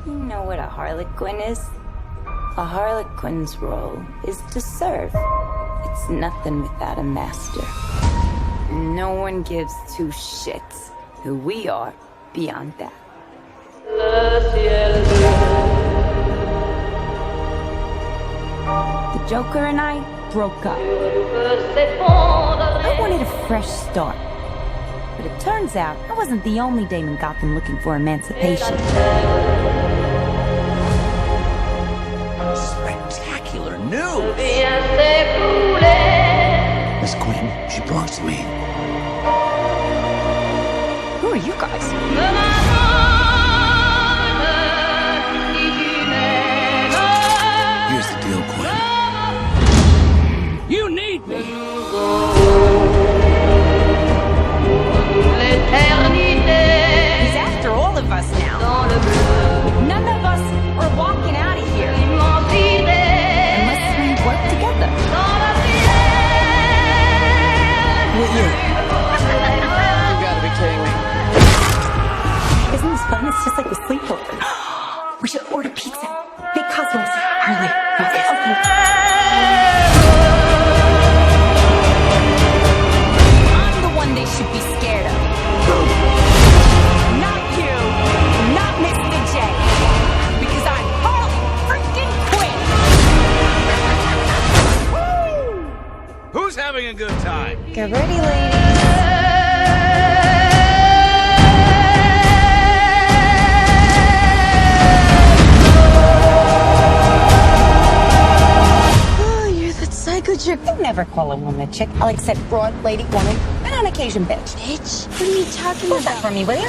You know what a harlequin is? A harlequin's role is to serve. It's nothing without a master. No one gives two shits who we are beyond that. The Joker and I broke up. I wanted a fresh start. But it turns out I wasn't the only dame in Gotham looking for emancipation. Spectacular news! Miss Quinn, she belongs to me. Who are you guys? Here's the deal, Quinn. You need me! He's after all of us now. None of us are walking out of here unless we work together. Will you? You gotta be kidding me. Isn't this fun? It's just like a sleepover. We should order pizza. Big cosmos. Harley. Okay. I'm the one they should be scared of. Not you. Not Mr. J. Because I'm Harley freaking Quinn. Who's having a good time? Get ready, ladies. Psycho chick. I never call a woman a chick. I like said broad, lady, woman, and on occasion bitch. Bitch? What are you talking about? For me, will you?